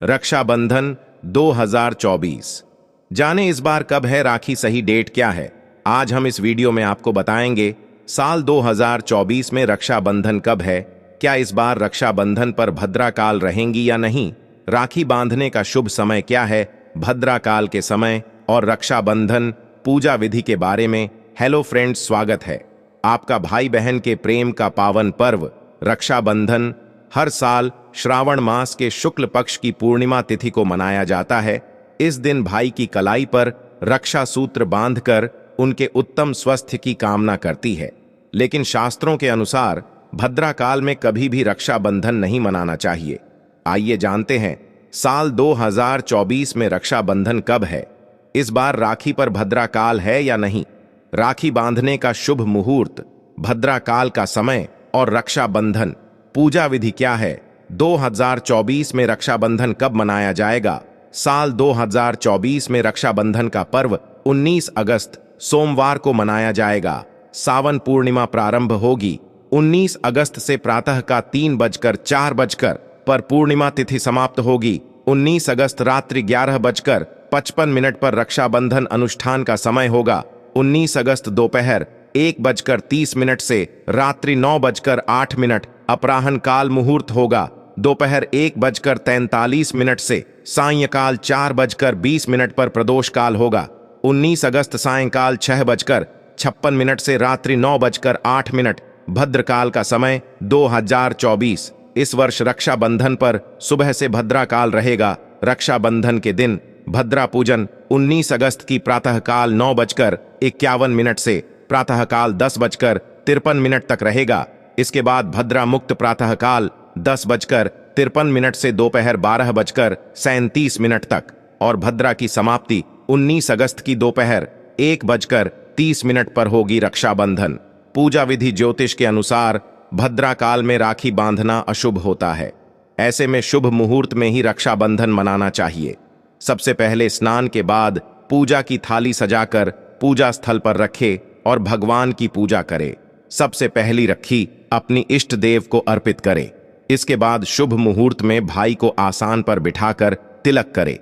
रक्षाबंधन 2024। जाने इस बार कब है राखी, सही डेट क्या है? आज हम इस वीडियो में आपको बताएंगे साल 2024 में रक्षाबंधन कब है, क्या इस बार रक्षाबंधन पर भद्राकाल रहेंगी या नहीं, राखी बांधने का शुभ समय क्या है, भद्राकाल के समय और रक्षाबंधन पूजा विधि के बारे में। हेलो फ्रेंड्स, स्वागत है आपका भाई बहन के प्रेम का पावन पर्व रक्षाबंधन हर साल श्रावण मास के शुक्ल पक्ष की पूर्णिमा तिथि को मनाया जाता है। इस दिन भाई की कलाई पर रक्षा सूत्र बांधकर उनके उत्तम स्वास्थ्य की कामना करती है। लेकिन शास्त्रों के अनुसार भद्राकाल में कभी भी रक्षाबंधन नहीं मनाना चाहिए। आइए जानते हैं साल 2024 में रक्षाबंधन कब है, इस बार राखी पर भद्राकाल है या नहीं, राखी बांधने का शुभ मुहूर्त, भद्राकाल का समय और रक्षाबंधन पूजा विधि क्या है। 2024 में रक्षाबंधन कब मनाया जाएगा? साल 2024 में रक्षाबंधन का पर्व 19 अगस्त सोमवार को मनाया जाएगा। सावन पूर्णिमा प्रारंभ होगी 19 अगस्त से प्रातः का 3:04 पर पूर्णिमा तिथि समाप्त होगी। 19 अगस्त रात्रि 11:55 पर रक्षाबंधन अनुष्ठान का समय होगा। 19 अगस्त दोपहर 1:30 से रात्रि 9:08 अपराह्न काल मुहूर्त होगा। दोपहर 1:43 से सायंकाल 4:20 पर प्रदोष काल होगा। 19 अगस्त सायंकाल 6:56 से रात्रि 9:08 भद्रकाल का समय 2024। इस वर्ष रक्षाबंधन पर सुबह से भद्राकाल रहेगा। रक्षाबंधन के दिन भद्रा पूजन 19 अगस्त की प्रातःकाल 9:51 से प्रातःकाल 10:53 तक रहेगा। इसके बाद भद्रा मुक्त प्रातःकाल 10:53 से दोपहर 12:37 तक और भद्रा की समाप्ति 19 अगस्त की दोपहर 1:30 पर होगी। रक्षाबंधन पूजा विधि ज्योतिष के अनुसार भद्राकाल में राखी बांधना अशुभ होता है। ऐसे में शुभ मुहूर्त में ही रक्षाबंधन मनाना चाहिए। सबसे पहले स्नान के बाद पूजा की थाली सजाकर पूजा स्थल पर रखे और भगवान की पूजा करे। सबसे पहली रखी अपनी इष्ट देव को अर्पित करे। इसके बाद शुभ मुहूर्त में भाई को आसान पर बिठाकर तिलक करे।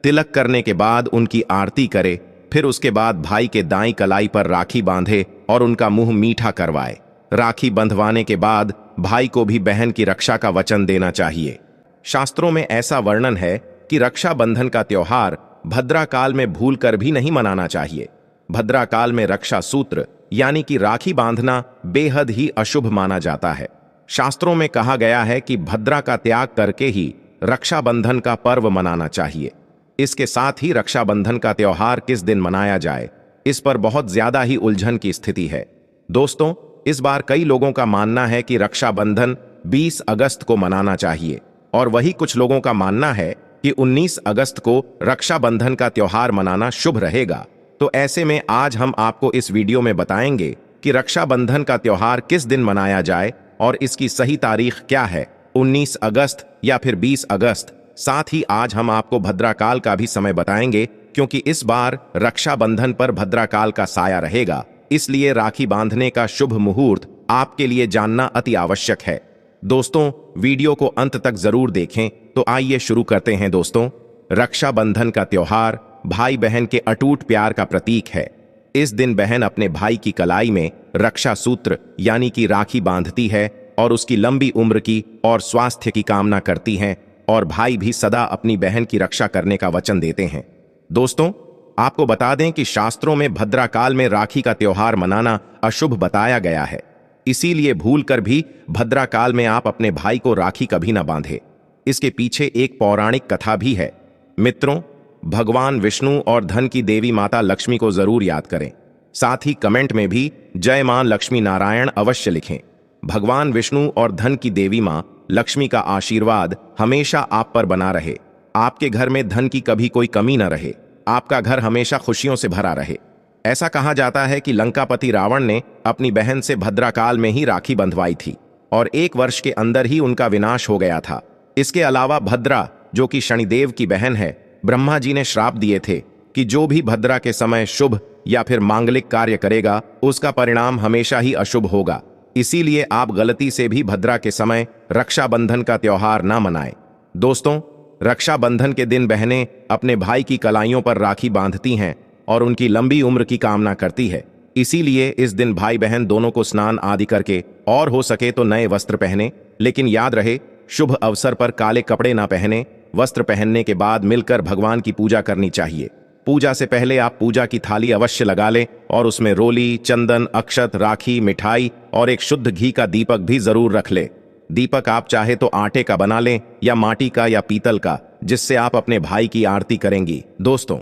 तिलक करने के बाद उनकी आरती करे। फिर उसके बाद भाई के दाईं कलाई पर राखी बांधे और उनका मुंह मीठा करवाए। राखी बंधवाने के बाद भाई को भी बहन की रक्षा का वचन देना चाहिए। शास्त्रों में ऐसा वर्णन है कि रक्षाबंधन का त्योहार भद्राकाल में भूलकर भी नहीं मनाना चाहिए। भद्राकाल में रक्षा सूत्र यानी कि राखी बांधना बेहद ही अशुभ माना जाता है। शास्त्रों में कहा गया है कि भद्रा का त्याग करके ही रक्षाबंधन का पर्व मनाना चाहिए। इसके साथ ही रक्षाबंधन का त्योहार किस दिन मनाया जाए, इस पर बहुत ज्यादा ही उलझन की स्थिति है। दोस्तों, इस बार कई लोगों का मानना है कि रक्षाबंधन 20 अगस्त को मनाना चाहिए और वही कुछ लोगों का मानना है कि 19 अगस्त को रक्षाबंधन का त्योहार मनाना शुभ रहेगा। तो ऐसे में आज हम आपको इस वीडियो में बताएंगे कि रक्षाबंधन का त्योहार किस दिन मनाया जाए और इसकी सही तारीख क्या है, 19 अगस्त या फिर 20 अगस्त। साथ ही आज हम आपको भद्राकाल का भी समय बताएंगे, क्योंकि इस बार रक्षाबंधन पर भद्राकाल का साया रहेगा। इसलिए राखी बांधने का शुभ मुहूर्त आपके लिए जानना अति आवश्यक है। दोस्तों, वीडियो को अंत तक जरूर देखें। तो आइए शुरू करते हैं। दोस्तों, रक्षाबंधन का त्योहार भाई बहन के अटूट प्यार का प्रतीक है। इस दिन बहन अपने भाई की कलाई में रक्षा सूत्र यानी कि राखी बांधती है और उसकी लंबी उम्र की और स्वास्थ्य की कामना करती हैं, और भाई भी सदा अपनी बहन की रक्षा करने का वचन देते हैं। दोस्तों, आपको बता दें कि शास्त्रों में भद्राकाल में राखी का त्योहार मनाना अशुभ बताया गया है। इसीलिए भूलकर भी भद्राकाल में आप अपने भाई को राखी कभी न बांधे। इसके पीछे एक पौराणिक कथा भी है। मित्रों, भगवान विष्णु और धन की देवी माता लक्ष्मी को जरूर याद करें। साथ ही कमेंट में भी जय मां लक्ष्मी नारायण अवश्य लिखें। भगवान विष्णु और धन की देवी मां लक्ष्मी का आशीर्वाद हमेशा आप पर बना रहे। आपके घर में धन की कभी कोई कमी न रहे। आपका घर हमेशा खुशियों से भरा रहे। ऐसा कहा जाता है कि लंकापति रावण ने अपनी बहन से भद्राकाल में ही राखी बंधवाई थी और 1 वर्ष के अंदर ही उनका विनाश हो गया था। इसके अलावा भद्रा, जो कि शनिदेव की बहन है, ब्रह्मा जी ने श्राप दिए थे कि जो भी भद्रा के समय शुभ या फिर मांगलिक कार्य करेगा उसका परिणाम हमेशा ही अशुभ होगा। इसीलिए आप गलती से भी भद्रा के समय रक्षाबंधन का त्योहार ना मनाएं। दोस्तों, रक्षाबंधन के दिन बहनें अपने भाई की कलाइयों पर राखी बांधती हैं और उनकी लंबी उम्र की कामना करती है। इसीलिए इस दिन भाई बहन दोनों को स्नान आदि करके और हो सके तो नए वस्त्र पहने, लेकिन याद रहे शुभ अवसर पर काले कपड़े ना पहने। वस्त्र पहनने के बाद मिलकर भगवान की पूजा करनी चाहिए। पूजा से पहले आप पूजा की थाली अवश्य लगा लें और उसमें रोली, चंदन, अक्षत, राखी, मिठाई और एक शुद्ध घी का दीपक भी जरूर रख ले। दीपक आप चाहे तो आटे का बना लें या माटी का या पीतल का, जिससे आप अपने भाई की आरती करेंगी। दोस्तों,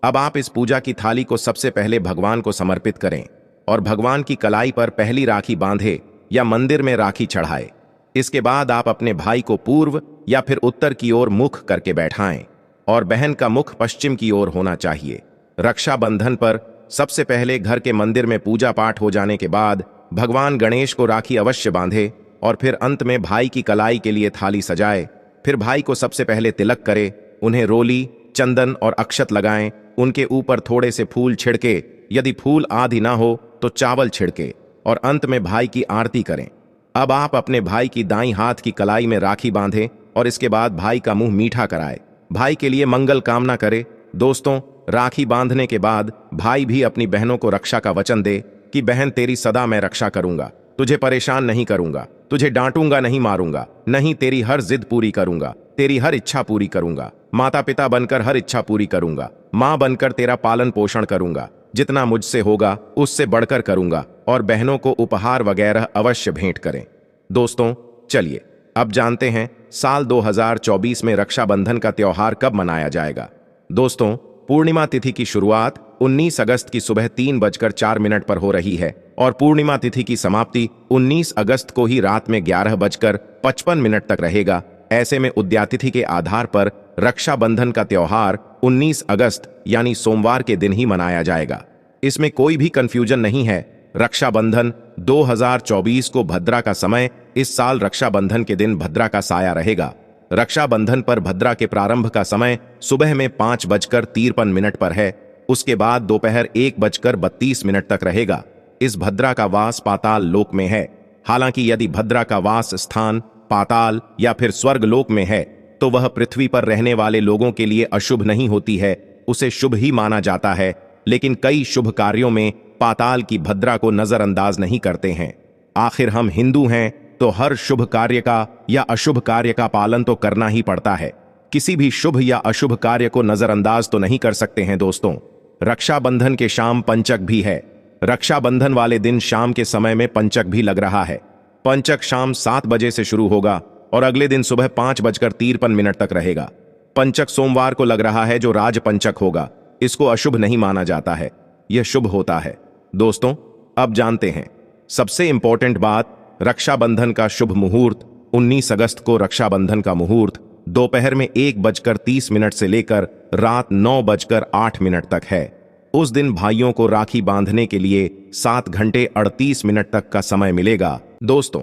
अब आप इस पूजा की थाली को सबसे पहले भगवान को समर्पित करें और भगवान की कलाई पर पहली राखी बांधे या मंदिर में राखी चढ़ाए। इसके बाद आप अपने भाई को पूर्व या फिर उत्तर की ओर मुख करके बैठाएं और बहन का मुख पश्चिम की ओर होना चाहिए। रक्षाबंधन पर सबसे पहले घर के मंदिर में पूजा पाठ हो जाने के बाद भगवान गणेश को राखी अवश्य बांधे और फिर अंत में भाई की कलाई के लिए थाली सजाए। फिर भाई को सबसे पहले तिलक करे, उन्हें रोली, चंदन और अक्षत लगाएं, उनके ऊपर थोड़े से फूल छिड़के, यदि फूल आदि ना हो तो चावल छिड़के और अंत में भाई की आरती करें। अब आप अपने भाई की दाईं हाथ की कलाई में राखी बांधें और इसके बाद भाई का मुंह मीठा कराए, भाई के लिए मंगल कामना करे। दोस्तों, राखी बांधने के बाद भाई भी अपनी बहनों को रक्षा का वचन दे कि बहन तेरी सदा मैं रक्षा करूंगा, तुझे परेशान नहीं करूंगा, तुझे डांटूंगा नहीं, मारूंगा नहीं, तेरी हर जिद पूरी करूंगा, तेरी हर इच्छा पूरी करूंगा, माता पिता बनकर हर इच्छा पूरी करूंगा, मां बनकर तेरा पालन पोषण करूंगा, जितना मुझसे होगा उससे बढ़कर करूंगा और बहनों को उपहार वगैरह अवश्य भेंट करें। दोस्तों, चलिए अब जानते हैं साल 2024 में रक्षाबंधन का त्योहार कब मनाया जाएगा। दोस्तों, पूर्णिमा तिथि की शुरुआत 19 अगस्त की सुबह 3:04 पर हो रही है और पूर्णिमा तिथि की समाप्ति 19 अगस्त को ही रात में 11:55 तक रहेगा। ऐसे में उद्यातिथि के आधार पर रक्षाबंधन का त्योहार 19 अगस्त यानी सोमवार के दिन ही मनाया जाएगा। इसमें कोई भी कंफ्यूजन नहीं है। रक्षाबंधन 2024 को भद्रा का समय, इस साल रक्षाबंधन के दिन भद्रा का साया रहेगा। रक्षाबंधन पर भद्रा के प्रारंभ का समय सुबह में 5:53 पर है, उसके बाद दोपहर 1:32 तक रहेगा। इस भद्रा का वास पाताल लोक में है। हालांकि यदि भद्रा का वास स्थान पाताल या फिर स्वर्ग लोक में है तो वह पृथ्वी पर रहने वाले लोगों के लिए अशुभ नहीं होती है, उसे शुभ ही माना जाता है। लेकिन कई शुभ कार्यों में पाताल की भद्रा को नजरअंदाज नहीं करते हैं। आखिर हम हिंदू हैं तो हर शुभ कार्य का या अशुभ कार्य का पालन तो करना ही पड़ता है। किसी भी शुभ या अशुभ कार्य को नजरअंदाज तो नहीं कर सकते हैं। दोस्तों, रक्षाबंधन के शाम पंचक भी है। रक्षाबंधन वाले दिन शाम के समय में पंचक भी लग रहा है। पंचक शाम 7 बजे से शुरू होगा और अगले दिन सुबह 5:53 तक रहेगा। पंचक सोमवार को लग रहा है जो राज पंचक होगा। इसको अशुभ नहीं माना जाता है, यह शुभ होता है। दोस्तों, अब जानते हैं सबसे इंपॉर्टेंट बात, रक्षाबंधन का शुभ मुहूर्त 19 अगस्त को रक्षाबंधन का मुहूर्त दोपहर में 1:30 से लेकर रात 9:08 तक है। उस दिन भाइयों को राखी बांधने के लिए 7:38 तक का समय मिलेगा। दोस्तों,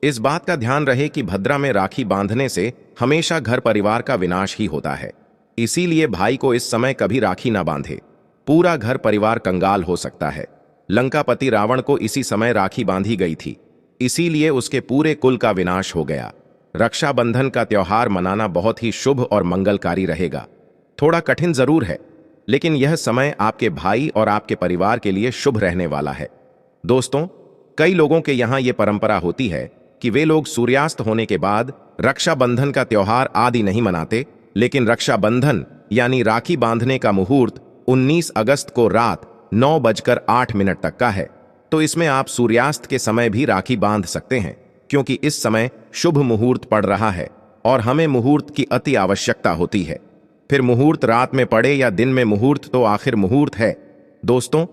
इस बात का ध्यान रहे कि भद्रा में राखी बांधने से हमेशा घर परिवार का विनाश ही होता है। इसीलिए भाई को इस समय कभी राखी ना बांधे, पूरा घर परिवार कंगाल हो सकता है। लंकापति रावण को इसी समय राखी बांधी गई थी, इसीलिए उसके पूरे कुल का विनाश हो गया। रक्षाबंधन का त्योहार मनाना बहुत ही शुभ और मंगलकारी रहेगा। थोड़ा कठिन जरूर है, लेकिन यह समय आपके भाई और आपके परिवार के लिए शुभ रहने वाला है। दोस्तों, कई लोगों के यहाँ यह परंपरा होती है कि वे लोग सूर्यास्त होने के बाद रक्षाबंधन का त्योहार आदि नहीं मनाते, लेकिन रक्षाबंधन यानी राखी बांधने का मुहूर्त 19 अगस्त को रात 9:08 तक का है। तो इसमें आप सूर्यास्त के समय भी राखी बांध सकते हैं, क्योंकि इस समय शुभ मुहूर्त पड़ रहा है और हमें मुहूर्त की अति आवश्यकता होती है। फिर मुहूर्त रात में पड़े या दिन में, मुहूर्त तो आखिर मुहूर्त है। दोस्तों,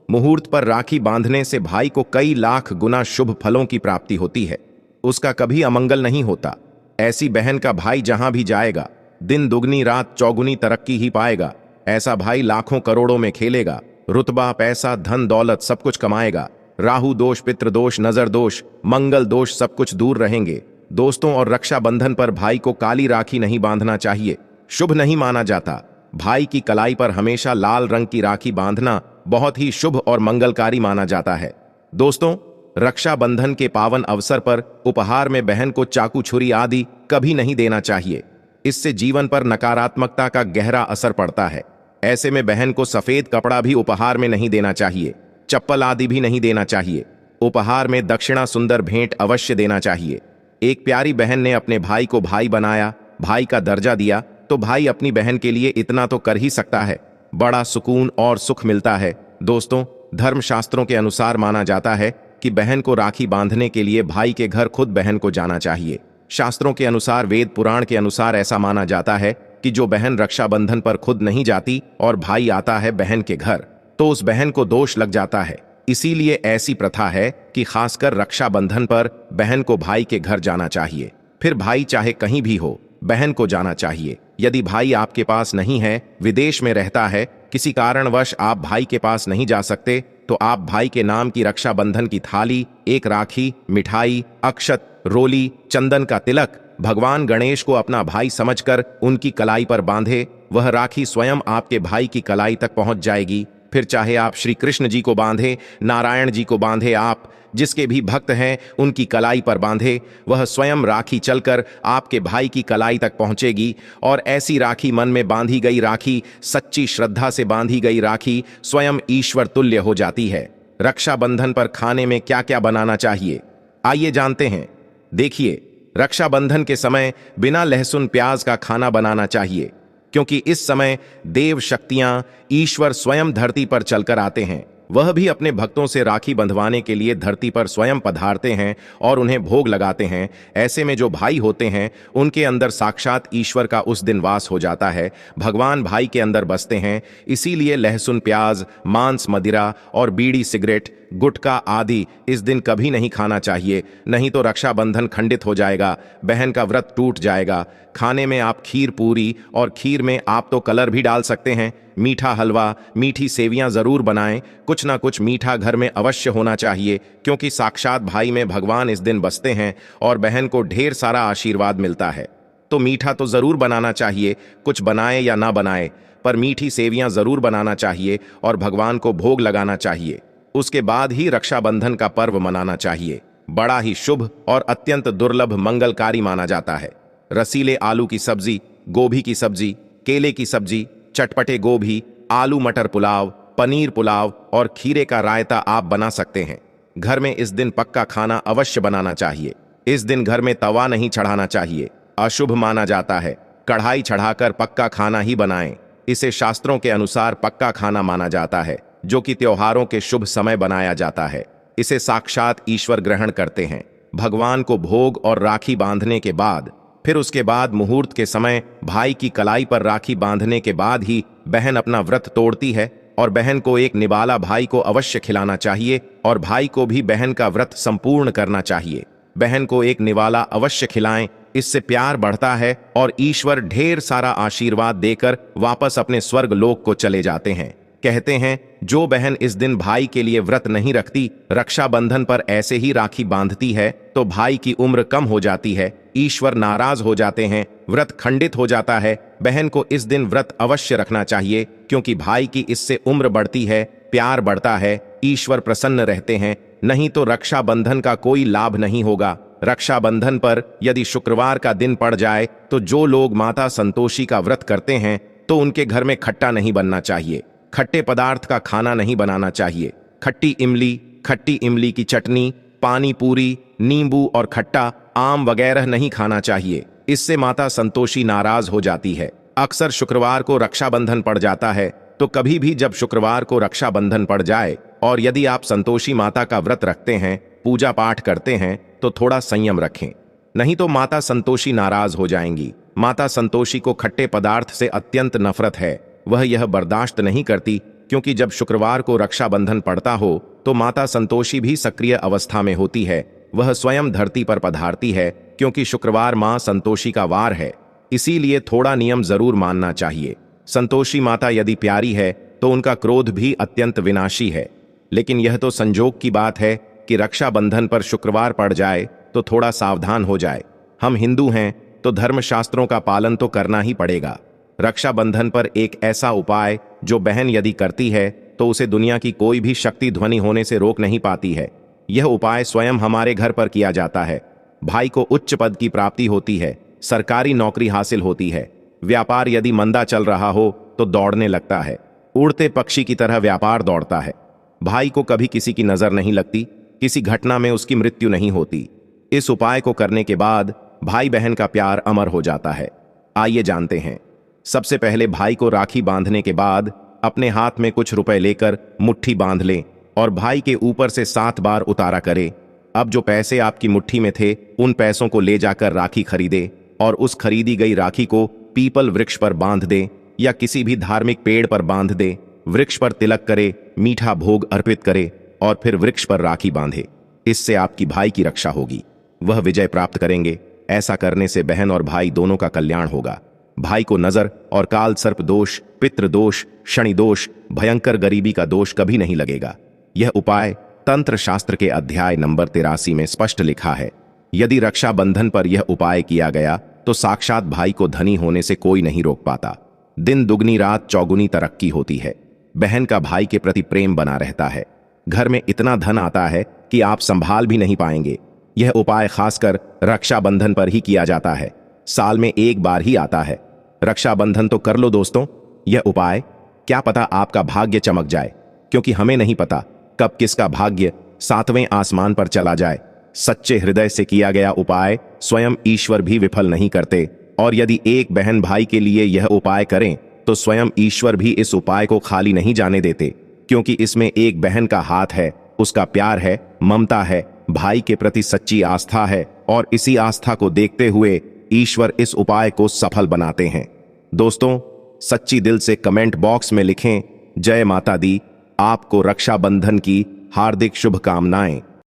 मुहूर्त पर राखी बांधने से भाई को कई लाख गुना शुभ फलों की प्राप्ति होती है, उसका कभी अमंगल नहीं होता। ऐसी बहन का भाई जहां भी जाएगा दिन दुगनी रात चौगुनी तरक्की ही पाएगा। ऐसा भाई लाखों करोड़ों में खेलेगा, रुतबा, पैसा, धन दौलत सब कुछ कमाएगा। राहु दोष, पितृ दोष, नजर दोष, मंगल दोष सब कुछ दूर रहेंगे। दोस्तों, और रक्षाबंधन पर भाई को काली राखी नहीं बांधना चाहिए, शुभ नहीं माना जाता। भाई की कलाई पर हमेशा लाल रंग की राखी बांधना बहुत ही शुभ और मंगलकारी माना जाता है। दोस्तों, रक्षाबंधन के पावन अवसर पर उपहार में बहन को चाकू, छुरी आदि कभी नहीं देना चाहिए। इससे जीवन पर नकारात्मकता का गहरा असर पड़ता है। ऐसे में बहन को सफेद कपड़ा भी उपहार में नहीं देना चाहिए, चप्पल आदि भी नहीं देना चाहिए। उपहार में दक्षिणा सुंदर भेंट अवश्य देना चाहिए। एक प्यारी बहन ने अपने भाई को भाई बनाया, भाई का दर्जा दिया, तो भाई अपनी बहन के लिए इतना तो कर ही सकता है। बड़ा सुकून और सुख मिलता है। दोस्तों, धर्मशास्त्रों के अनुसार माना जाता है कि बहन को राखी बांधने के लिए भाई के घर खुद बहन को जाना चाहिए। शास्त्रों के अनुसार, वेद पुराण के अनुसार ऐसा माना जाता है कि जो बहन रक्षाबंधन पर खुद नहीं जाती और भाई आता है बहन के घर, तो उस बहन को दोष लग जाता है। इसीलिए ऐसी प्रथा है कि खासकर रक्षाबंधन पर बहन को भाई के घर जाना चाहिए। फिर भाई चाहे कहीं भी हो, बहन को जाना चाहिए। यदि भाई आपके पास नहीं है, विदेश में रहता है, किसी कारणवश आप भाई के पास नहीं जा सकते, तो आप भाई के नाम की रक्षाबंधन की थाली, एक राखी, मिठाई, अक्षत, रोली, चंदन का तिलक भगवान गणेश को अपना भाई समझकर उनकी कलाई पर बांधे। वह राखी स्वयं आपके भाई की कलाई तक पहुंच जाएगी। फिर चाहे आप श्री कृष्ण जी को बांधे, नारायण जी को बांधे, आप जिसके भी भक्त हैं उनकी कलाई पर बांधे, वह स्वयं राखी चलकर आपके भाई की कलाई तक पहुंचेगी। और ऐसी राखी, मन में बांधी गई राखी, सच्ची श्रद्धा से बांधी गई राखी स्वयं ईश्वर तुल्य हो जाती है। रक्षाबंधन पर खाने में क्या क्या बनाना चाहिए, आइए जानते हैं। देखिए, रक्षाबंधन के समय बिना लहसुन प्याज का खाना बनाना चाहिए, क्योंकि इस समय देव शक्तियां, ईश्वर स्वयं धरती पर चलकर आते हैं। वह भी अपने भक्तों से राखी बंधवाने के लिए धरती पर स्वयं पधारते हैं और उन्हें भोग लगाते हैं। ऐसे में जो भाई होते हैं उनके अंदर साक्षात ईश्वर का उस दिन वास हो जाता है। भगवान भाई के अंदर बसते हैं। इसीलिए लहसुन प्याज, मांस, मदिरा और बीड़ी सिगरेट, गुटखा आदि इस दिन कभी नहीं खाना चाहिए, नहीं तो रक्षाबंधन खंडित हो जाएगा, बहन का व्रत टूट जाएगा। खाने में आप खीर पूरी, और खीर में आप तो कलर भी डाल सकते हैं, मीठा हलवा, मीठी सेवियां जरूर बनाएं। कुछ ना कुछ मीठा घर में अवश्य होना चाहिए, क्योंकि साक्षात भाई में भगवान इस दिन बसते हैं और बहन को ढेर सारा आशीर्वाद मिलता है। तो मीठा तो जरूर बनाना चाहिए, कुछ बनाए या ना बनाए, पर मीठी सेवियां जरूर बनाना चाहिए और भगवान को भोग लगाना चाहिए। उसके बाद ही रक्षाबंधन का पर्व मनाना चाहिए। बड़ा ही शुभ और अत्यंत दुर्लभ मंगलकारी माना जाता है। रसीले आलू की सब्जी, गोभी की सब्जी, केले की सब्जी, चटपटे गोभी, आलू मटर पुलाव, पनीर पुलाव और खीरे का रायता आप बना सकते हैं। घर में इस दिन पक्का खाना अवश्य बनाना चाहिए। इस दिन घर में तवा नहीं चढ़ाना चाहिए, अशुभ माना जाता है। कढ़ाई चढ़ाकर पक्का खाना ही बनाएं। इसे शास्त्रों के अनुसार पक्का खाना माना जाता है, जो कि त्योहारों के शुभ समय बनाया जाता है। इसे साक्षात ईश्वर ग्रहण करते हैं। भगवान को भोग और राखी बांधने के बाद, फिर उसके बाद मुहूर्त के समय भाई की कलाई पर राखी बांधने के बाद ही बहन अपना व्रत तोड़ती है, और बहन को एक निवाला भाई को अवश्य खिलाना चाहिए, और भाई को भी बहन का व्रत संपूर्ण करना चाहिए। बहन को एक निवाला अवश्य खिलाएं, इससे प्यार बढ़ता है और ईश्वर ढेर सारा आशीर्वाद देकर वापस अपने स्वर्ग लोक को चले जाते हैं। कहते हैं, जो बहन इस दिन भाई के लिए व्रत नहीं रखती, रक्षाबंधन पर ऐसे ही राखी बांधती है, तो भाई की उम्र कम हो जाती है, ईश्वर नाराज हो जाते हैं, व्रत खंडित हो जाता है। बहन को इस दिन व्रत अवश्य रखना चाहिए, क्योंकि भाई की इससे उम्र बढ़ती है, प्यार बढ़ता है, ईश्वर प्रसन्न रहते हैं। नहीं तो रक्षाबंधन का कोई लाभ नहीं होगा। रक्षाबंधन पर यदि शुक्रवार का दिन पड़ जाए, तो जो लोग माता संतोषी का व्रत करते हैं, तो उनके घर में खट्टा नहीं बनना चाहिए, खट्टे पदार्थ का खाना नहीं बनाना चाहिए। खट्टी इमली की चटनी, पानी पूरी, नींबू और खट्टा आम वगैरह नहीं खाना चाहिए। इससे माता संतोषी नाराज हो जाती है। अक्सर शुक्रवार को रक्षाबंधन पड़ जाता है, तो कभी भी जब शुक्रवार को रक्षाबंधन पड़ जाए और यदि आप संतोषी माता का व्रत रखते हैं, पूजा पाठ करते हैं, तो थोड़ा संयम रखें, नहीं तो माता संतोषी नाराज हो जाएंगी। माता संतोषी को खट्टे पदार्थ से अत्यंत नफरत है। वह यह बर्दाश्त नहीं करती, क्योंकि जब शुक्रवार को रक्षाबंधन पड़ता हो तो माता संतोषी भी सक्रिय अवस्था में होती है। वह स्वयं धरती पर पधारती है, क्योंकि शुक्रवार मां संतोषी का वार है। इसीलिए थोड़ा नियम जरूर मानना चाहिए। संतोषी माता यदि प्यारी है तो उनका क्रोध भी अत्यंत विनाशी है। लेकिन यह तो संजोग की बात है कि रक्षाबंधन पर शुक्रवार पड़ जाए तो थोड़ा सावधान हो जाए। हम हिंदू हैं तो धर्मशास्त्रों का पालन तो करना ही पड़ेगा। रक्षाबंधन पर एक ऐसा उपाय जो बहन यदि करती है तो उसे दुनिया की कोई भी शक्ति ध्वनि होने से रोक नहीं पाती है। यह उपाय स्वयं हमारे घर पर किया जाता है। भाई को उच्च पद की प्राप्ति होती है। सरकारी नौकरी हासिल होती है। व्यापार यदि मंदा चल रहा हो तो दौड़ने लगता है। उड़ते पक्षी की तरह व्यापार दौड़ता है। भाई को कभी किसी की नजर नहीं लगती, किसी घटना में उसकी मृत्यु नहीं होती। इस उपाय को करने के बाद भाई बहन का प्यार अमर हो जाता है। आइए जानते हैं। सबसे पहले भाई को राखी बांधने के बाद अपने हाथ में कुछ रुपए लेकर मुट्ठी बांध लें और भाई के ऊपर से 7 बार उतारा करें। अब जो पैसे आपकी मुट्ठी में थे उन पैसों को ले जाकर राखी खरीदे और उस खरीदी गई राखी को पीपल वृक्ष पर बांध दे या किसी भी धार्मिक पेड़ पर बांध दे। वृक्ष पर तिलक करे, मीठा भोग अर्पित करे और फिर वृक्ष पर राखी बांधे। इससे आपकी भाई की रक्षा होगी, वह विजय प्राप्त करेंगे। ऐसा करने से बहन और भाई दोनों का कल्याण होगा। भाई को नजर और काल सर्प दोष, पितृ दोष, शनि दोष, भयंकर गरीबी का दोष कभी नहीं लगेगा। यह उपाय तंत्र शास्त्र के अध्याय नंबर 83 में स्पष्ट लिखा है। यदि रक्षाबंधन पर यह उपाय किया गया तो साक्षात भाई को धनी होने से कोई नहीं रोक पाता। दिन दुगनी रात चौगुनी तरक्की होती है। बहन का भाई के प्रति प्रेम बना रहता है। घर में इतना धन आता है कि आप संभाल भी नहीं पाएंगे। यह उपाय खासकर रक्षाबंधन पर ही किया जाता है। साल में एक बार ही आता है। रक्षाबंधन तो कर लो दोस्तों यह उपाय, क्या पता आपका भाग्य चमक जाए, क्योंकि हमें नहीं पता कब किसका भाग्य 7वें आसमान पर चला जाए। सच्चे हृदय से किया गया उपाय स्वयं ईश्वर भी विफल नहीं करते, और यदि एक बहन भाई के लिए यह उपाय करें तो स्वयं ईश्वर भी इस उपाय को खाली नहीं जाने देते, क्योंकि इसमें एक बहन का हाथ है, उसका प्यार है, ममता है, भाई के प्रति सच्ची आस्था है, और इसी आस्था को देखते हुए ईश्वर इस उपाय को सफल बनाते हैं। दोस्तों, सच्ची दिल से कमेंट बॉक्स में लिखें, जय माता दी। आपको रक्षाबंधन की हार्दिक शुभकामनाएं।